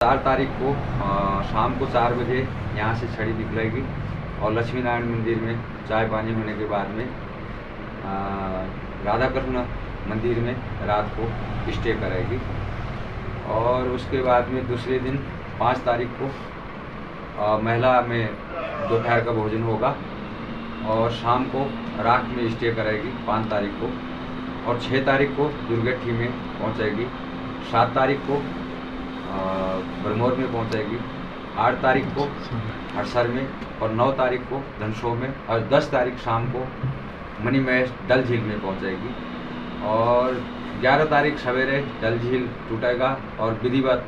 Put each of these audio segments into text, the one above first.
4 तारीख को शाम को 4 बजे यहाँ से छड़ी निकलेगी और लक्ष्मी नारायण मंदिर में चाय पानी होने के बाद में राधा कृष्ण मंदिर में रात को स्टे करेगी। और उसके बाद में दूसरे दिन 5 तारीख को महिला में दोपहर का भोजन होगा और शाम को रात में स्टे करेगी 5 तारीख को। और 6 तारीख को दुर्गट्ठी में पहुंचेगी, 7 तारीख को भरमौर में पहुंचेगी, 8 तारीख को हड़सर में और 9 तारीख को धनसो में और 10 तारीख शाम को मणिमहेश डल झील में पहुंचेगी। और 11 तारीख सवेरे डल झील टूटेगा और विधिवत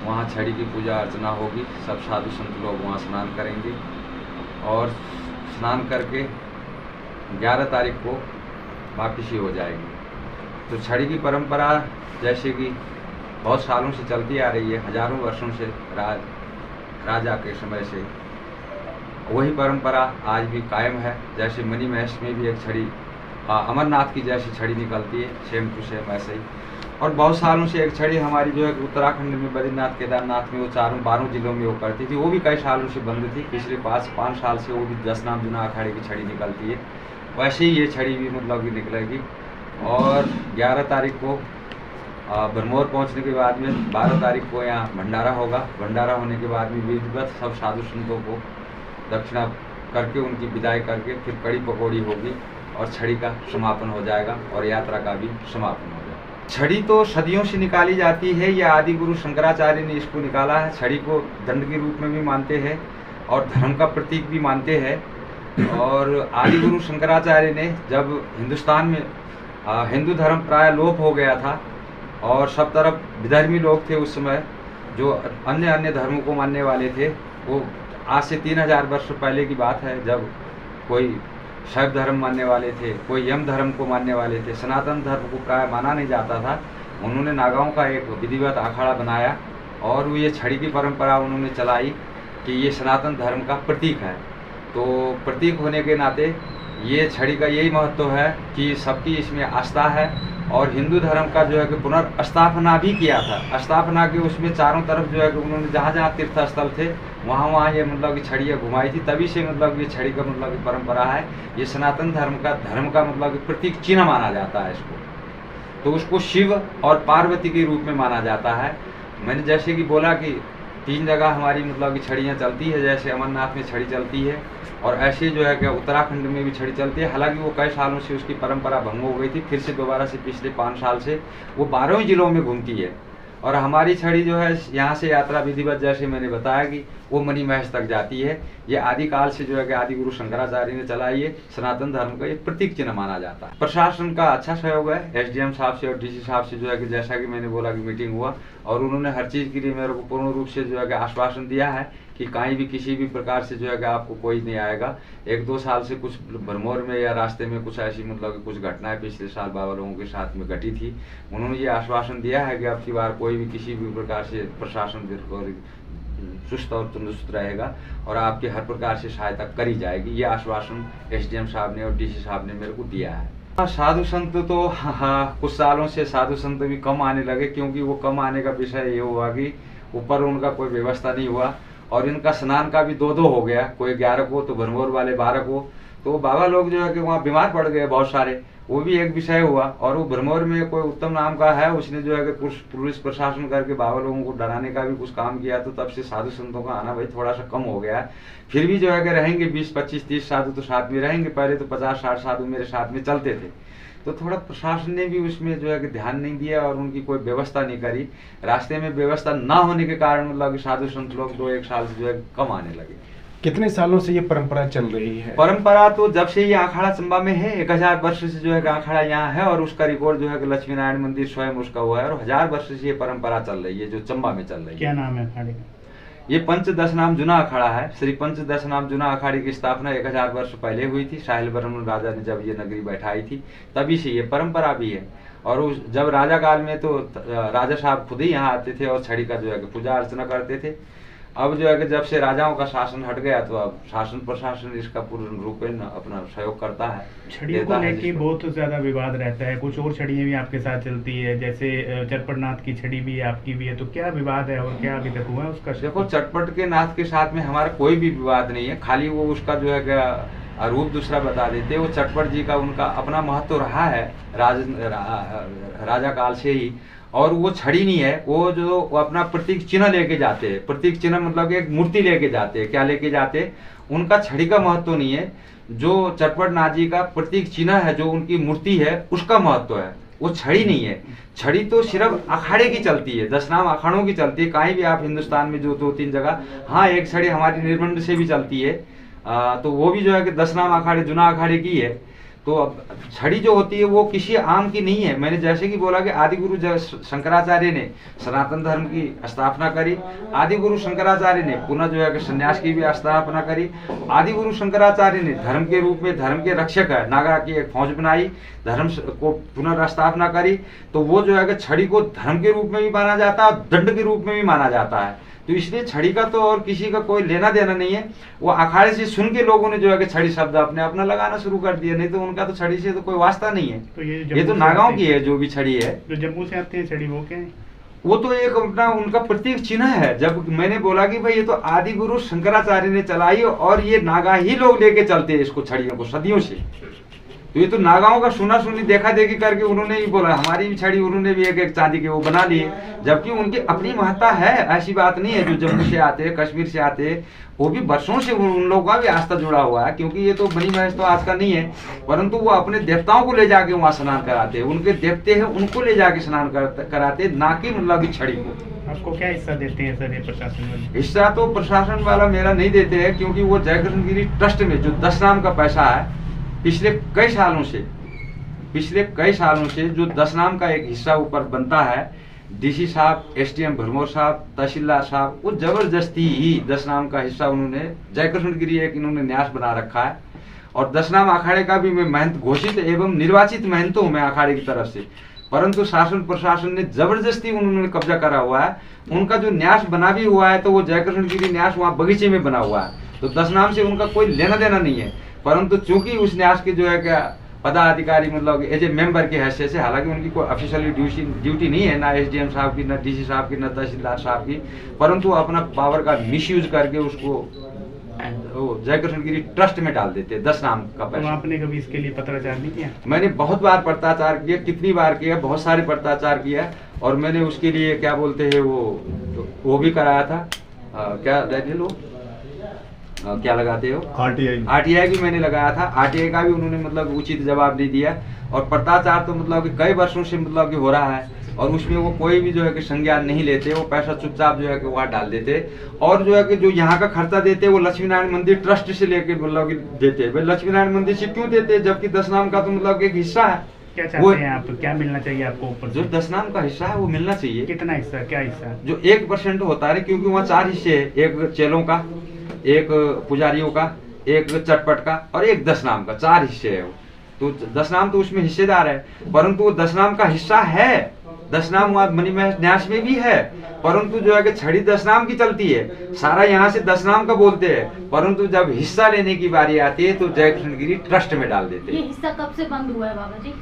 वहाँ छड़ी की पूजा अर्चना होगी। सब साधु संत लोग वहाँ स्नान करेंगे और स्नान करके 11 तारीख को वापसी हो जाएगी। तो छड़ी की परंपरा जैसे कि बहुत सालों से चलती आ रही है, हजारों वर्षों से राजा के समय से वही परंपरा आज भी कायम है। जैसे मणिमहेश में भी एक छड़ी अमरनाथ की जैसी छड़ी निकलती है, सेम टू सेम ऐसे ही। और बहुत सालों से एक छड़ी हमारी जो है उत्तराखंड में बद्रीनाथ केदारनाथ में वो 12 जिलों में वो करती थी, वो भी कई सालों से बंद थी। पिछले 5 साल से वो भी 10 नाम जुना अखाड़े की छड़ी निकलती है, वैसे ही ये छड़ी भी मतलब कि निकलेगी। और 11 तारीख को भरमौर पहुंचने के बाद में 12 तारीख को यहाँ भंडारा होगा। भंडारा होने के बाद में विधिवत सब साधु संतों को दक्षिणा करके उनकी विदाई करके फिर कड़ी पकौड़ी होगी और छड़ी का समापन हो जाएगा और यात्रा का भी समापन हो जाएगा। छड़ी तो सदियों से निकाली जाती है, यह आदि गुरु शंकराचार्य ने इसको निकाला है। छड़ी को दंड के रूप में भी मानते हैं और धर्म का प्रतीक भी मानते हैं। और आदि गुरु शंकराचार्य ने जब हिंदुस्तान में हिंदू धर्म प्राय लोप हो गया था और सब तरफ विधर्मी लोग थे उस समय, जो अन्य धर्मों को मानने वाले थे, वो आज से 3000 वर्ष पहले की बात है, जब कोई शैव धर्म मानने वाले थे, कोई यम धर्म को मानने वाले थे, सनातन धर्म को प्राय माना नहीं जाता था। उन्होंने नागाओं का एक विधिवत अखाड़ा बनाया और वो ये छड़ी की परंपरा उन्होंने चलाई कि ये सनातन धर्म का प्रतीक है। तो प्रतीक होने के नाते ये छड़ी का यही महत्व है कि सबकी इसमें आस्था है। और हिंदू धर्म का जो है कि पुनर्स्थापना भी किया था। स्थापना के उसमें चारों तरफ जो है कि उन्होंने जहाँ तीर्थ स्थल थे वहाँ ये मतलब कि छड़ियाँ घुमाई थी, तभी से मतलब ये छड़ी का मतलब कि परंपरा है। ये सनातन धर्म का मतलब कि प्रतीक चिन्ह माना जाता है इसको। तो उसको शिव और पार्वती के रूप में माना जाता है। मैंने जैसे कि बोला कि 3 जगह हमारी मतलब कि छड़ियाँ चलती है, जैसे अमरनाथ में छड़ी चलती है और ऐसे जो है कि उत्तराखंड में भी छड़ी चलती है। हालांकि वो कई सालों से उसकी परंपरा भंग हो गई थी, फिर से दोबारा से पिछले 5 साल से वो 12 जिलों में घूमती है। और हमारी छड़ी जो है यहाँ से यात्रा विधिवत जैसे मैंने बताया कि वो मणिमहेश तक जाती है। ये आदिकाल से जो है कि आदि गुरु शंकराचार्य ने चलाई है, सनातन धर्म का ये प्रतीक चिन्ह माना जाता है। प्रशासन का अच्छा सहयोग है, एसडीएम साहब से और डीसी साहब से जो है कि जैसा कि मैंने बोला कि मीटिंग हुआ और उन्होंने हर चीज़ के लिए मेरे को पूर्ण रूप से जो है कि आश्वासन दिया है कि कहीं भी किसी भी प्रकार से जो है कि आपको कोई नहीं आएगा। 1-2 साल से कुछ भरमौर में या रास्ते में कुछ ऐसी मतलब कि कुछ घटनाएं पिछले साल बाबा लोगों के साथ में घटी थी। उन्होंने ये आश्वासन दिया है कि अब की बार कोई भी किसी भी प्रकार से प्रशासन बिल्कुल चुस्त और तंदुरुस्त रहेगा और आपकी हर प्रकार से सहायता करी जाएगी। ये आश्वासन एसडीएम साहब ने और डीसी साहब ने मेरे को दिया है। साधु संत तो कुछ सालों से साधु संत भी कम आने लगे, क्योंकि वो कम आने का विषय ये हुआ कि ऊपर उनका कोई व्यवस्था नहीं हुआ और इनका स्नान का भी 2-2 हो गया, कोई 11 को तो भरमौर वाले 12 को। तो बाबा लोग जो है कि वहाँ बीमार पड़ गए बहुत सारे, वो भी एक विषय हुआ। और वो भरमौर में कोई उत्तम नाम का है, उसने जो है कि कुछ पुलिस प्रशासन करके बाबा लोगों को डराने का भी कुछ काम किया। तो तब से साधु संतों का आना भाई थोड़ा सा कम हो गया है। फिर भी जो है कि रहेंगे 20, 25, 30 साधु तो साथ में रहेंगे। पहले तो 50, 60 साधु मेरे साथ में चलते थे। तो थोड़ा प्रशासन ने भी उसमें जो है कि ध्यान नहीं दिया और उनकी कोई व्यवस्था नहीं करी। रास्ते में व्यवस्था ना होने के कारण मतलब कि साधु संत लोग 2-1 साल से जो है कम आने लगे। कितने सालों से ये परंपरा चल रही है? परंपरा तो जब से ये अखाड़ा चंबा में है, 1000 वर्ष से जो है अखाड़ा यहाँ है और उसका रिकॉर्ड जो है कि लक्ष्मी नारायण मंदिर स्वयं उसका हुआ है और 1000 वर्ष से ये परंपरा चल रही है जो चंबा में चल रही है। क्या नाम है अखाड़े का? ये पंचदशनाम जुना अखाड़ा है। श्री पंचदशनाम जुना अखाड़े की स्थापना 1000 वर्ष पहले हुई थी। साहिल वर्मन राजा ने जब ये नगरी बैठाई थी, तभी से ये परंपरा भी है। और उस जब राजा काल में तो राजा साहब खुद ही यहाँ आते थे और छड़ी का जो है पूजा अर्चना करते थे। अब जो है कि जब से राजाओं का शासन हट गया तो अब शासन प्रशासन इसका पूर्ण रूपेण अपना सहयोग करता है, छड़ियों को लेके बहुत ज्यादा विवाद रहता है। कुछ और छड़ियाँ भी आपके साथ चलती है, जैसे चटपट नाथ की छड़ी भी है, आपकी भी है, तो क्या विवाद है और क्या अभी तक हुआ है उसका? देखो, चटपट के नाथ के साथ में हमारा कोई भी विवाद नहीं है, खाली वो उसका जो है रूप दूसरा बता देते। वो चटपट जी का उनका अपना महत्व रहा है राजा काल से ही, और वो छड़ी नहीं है, वो अपना प्रतीक चिन्ह लेके जाते हैं। प्रतीक चिन्ह मतलब कि एक मूर्ति लेके जाते हैं। क्या लेके जाते हैं? उनका छड़ी का महत्व नहीं है, जो चटपट नाथ जी का प्रतीक चिन्ह है, जो उनकी मूर्ति है, उसका महत्व है। वो छड़ी नहीं है। छड़ी तो सिर्फ अखाड़े की चलती है, 10 नाम अखाड़ों की चलती है। कहीं भी आप हिंदुस्तान में जो 2-3 जगह, हाँ एक छड़ी हमारी निर्मंड से भी चलती है, तो वो भी जो है कि 10 नाम अखाड़े जुना अखाड़े की है। तो अब छड़ी जो होती है वो किसी आम की नहीं है। मैंने जैसे कि बोला कि आदि गुरु शंकराचार्य ने सनातन धर्म की स्थापना करी, आदि गुरु शंकराचार्य ने पुनः जो है कि संन्यास की भी स्थापना करी, आदि गुरु शंकराचार्य ने धर्म के रूप में धर्म के रक्षक है नागा की एक फौज बनाई, धर्म को पुनर्स्थापना करी। तो वो जो है कि छड़ी को धर्म के रूप में भी माना जाता है, दंड के रूप में भी माना जाता है। तो इसलिए छड़ी का तो और किसी का कोई लेना देना नहीं है। वो अखाड़े से सुन के लोगों ने जो है कि छड़ी शब्द अपने अपना लगाना शुरू कर दिया, नहीं तो उनका तो छड़ी से तो कोई वास्ता नहीं है। तो ये तो नागांव की है जो भी छड़ी है, जो जम्मू से आते हैं छड़ी, वो क्या है? वो तो एक अपना उनका प्रतीक चिन्ह है। जब मैंने बोला कि भाई ये तो आदि गुरु शंकराचार्य ने चलाई और ये नागा ही लोग लेके चलते हैं इसको, छड़ियों को सदियों से। तो ये तो नागांव का सुना सुनी देखा देखी करके उन्होंने ही बोला, हमारी भी छड़ी उन्होंने भी एक चांदी के वो बना लिए, जबकि उनकी अपनी महत्ता है। ऐसी बात नहीं है। जो जम्मू से आते हैं, कश्मीर से आते हैं, वो भी वर्षों से उन लोगों का भी आस्था जुड़ा हुआ है, क्योंकि ये तो बनी महज तो आज का नहीं है, परंतु वो अपने देवताओं को ले जाके वहाँ स्नान कराते हैं। उनके देवते हैं उनको ले जाके स्नान कराते, ना कि मतलब की छड़ी को। आपको क्या हिस्सा देते हैं सर ये प्रशासन वाले? हिस्सा तो प्रशासन वाला मेरा नहीं देते हैं, क्योंकि वो जयकृष्ण गिरी ट्रस्ट में जो 10 नाम का पैसा है, पिछले कई सालों से जो 10 नाम का एक हिस्सा ऊपर बनता है, डीसी साहब, एसडीएम भरमौर साहब, तहसीलदार साहब, वो जबरदस्ती ही 10 नाम का हिस्सा उन्होंने जयकृष्ण गिरी एक इन्होंने न्यास बना रखा है। और 10 नाम अखाड़े का भी मैं महंत घोषित एवं निर्वाचित महंत हूँ मैं अखाड़े की तरफ से, परंतु शासन प्रशासन ने जबरदस्ती उन्होंने कब्जा करा हुआ है। उनका जो न्यास बना भी हुआ है तो वो जयकृष्ण गिरी न्यास वहाँ बगीचे में बना हुआ है, तो 10 नाम से उनका कोई लेना देना नहीं है। परंतु चूंकि उस न्यास के जो है क्या पदाधिकारी मतलब एज ए मेंबर के हैसियत से, हालांकि उनकी कोई ऑफिशियली ड्यूटी नहीं है, ना एसडीएम साहब की, ना डीसी साहब की, ना तहसीलदार साहब की, परंतु अपना पावर का मिसयूज करके उसको जयकृष्ण गिरी ट्रस्ट में डाल देते हैं 10 नाम का पैसा। तो आपने कभी इसके लिए पत्राचार नहीं किया? मैंने बहुत बार पत्राचार किया, कितनी बार किया, बहुत सारे पत्राचार किया, और मैंने उसके लिए क्या बोलते हैं वो भी कराया था। क्या लो क्या लगाते हो? आरटीआई भी मैंने लगाया था। आरटीआई का भी उन्होंने मतलब उचित जवाब नहीं दिया, और पत्राचार तो मतलब कि कई वर्षों से मतलब कि हो रहा है, और उसमें वो कोई भी जो है कि संज्ञान नहीं लेते। वो पैसा चुपचाप जो है कि वहाँ डाल देते, और जो है कि जो यहाँ का खर्चा देते वो लक्ष्मी नारायण मंदिर ट्रस्ट से लेके मतलब कि देते। भाई लक्ष्मी नारायण मंदिर से क्यों देते, जबकि 10 नाम का तो मतलब एक हिस्सा है। क्या चाहते हैं आप, क्या मिलना चाहिए आपको ऊपर? जो 10 नाम का हिस्सा है वो मिलना चाहिए। कितना हिस्सा, क्या हिस्सा? जो 1% होता है, क्योंकि वहाँ 4 हिस्से है, एक चेलों का, एक पुजारियों का, एक चटपट का, और एक 10 नाम का, 4 हिस्से है वो। तो 10 नाम तो उसमें हिस्सेदार है, परंतु वो 10 नाम का हिस्सा है। 10 नाम वहाँ मनी न्यास में भी है, परंतु जो है कि छड़ी 10 नाम की चलती है, सारा यहाँ से 10 नाम का बोलते हैं, परंतु जब हिस्सा लेने की बारी आती है तो जयकृष्ण गिरी ट्रस्ट में डाल देते हैं। ये हिस्सा कब से बंद हुआ है बाबा जी?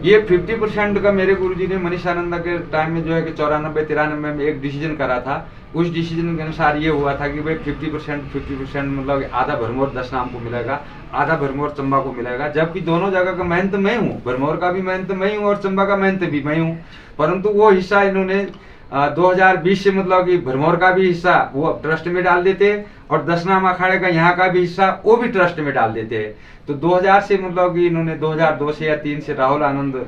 ये 50% का मेरे गुरुजी ने मनीषानंदा के टाइम में जो है कि 94-93 में एक डिसीजन करा था। उस डिसीजन के अनुसार ये हुआ था कि भाई 50% मतलब आधा भरमौर 10 नाम को मिलेगा, आधा भरमौर चंबा को मिलेगा, जबकि दोनों जगह का महंत मैं हूँ, भरमौर का भी महंत मैं हूँ और चंबा का महंत भी मैं हूँ। परंतु वो हिस्सा इन्होंने 2020 से मतलब कि भरमौर का भी हिस्सा वो ट्रस्ट में डाल देते, और 10 नाम अखाड़े का यहाँ का भी हिस्सा वो भी ट्रस्ट में डाल देते हैं। तो 2000 से मतलब कि इन्होंने 2002 से या 3 से राहुल आनंद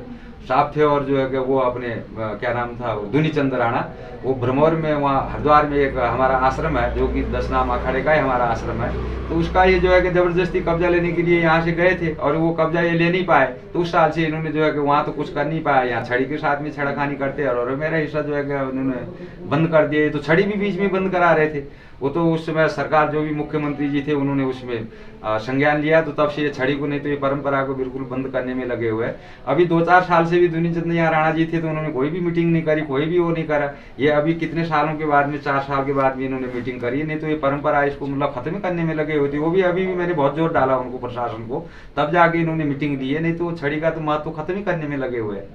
साहब थे, और जो है कि वो अपने क्या नाम था दुनी चंद राणा, वो भरमौर में वहाँ हरिद्वार में एक हमारा आश्रम है जो कि 10 नाम अखाड़े का ही हमारा आश्रम है, तो उसका ये जो है कि जबरदस्ती कब्जा लेने के लिए यहाँ से गए थे, और वो कब्जा ये ले नहीं पाए। तो उस साल से इन्होंने जो है कि वहाँ तो कुछ कर नहीं पाया, यहाँ छड़ी के साथ में छेड़खानी करते, और मेरा हिस्सा जो है कि उन्होंने बंद कर दिया। तो छड़ी भी बीच में बंद करा रहे थे, वो तो उस समय सरकार जो भी मुख्यमंत्री जी थे उन्होंने उसमें संज्ञान लिया, तो तब से ये छड़ी को नहीं तो ये परंपरा को बिल्कुल बंद करने में लगे हुए हैं। अभी 2-4 साल से से भी दुनिया जितने यहाँ राणा जी थे तो उन्होंने कोई भी मीटिंग नहीं करी, कोई भी वो नहीं करा। ये अभी कितने सालों के बाद में, 4 साल के बाद भी इन्होंने मीटिंग करी, नहीं तो ये परंपरा इसको मतलब खत्म करने में लगे हुए थे। वो भी अभी भी मैंने बहुत जोर डाला उनको, प्रशासन को, तब जाके इन्होंने मीटिंग दी है, नहीं तो छड़ी का तो महत्व खत्म ही करने में लगे हुए हैं।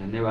धन्यवाद।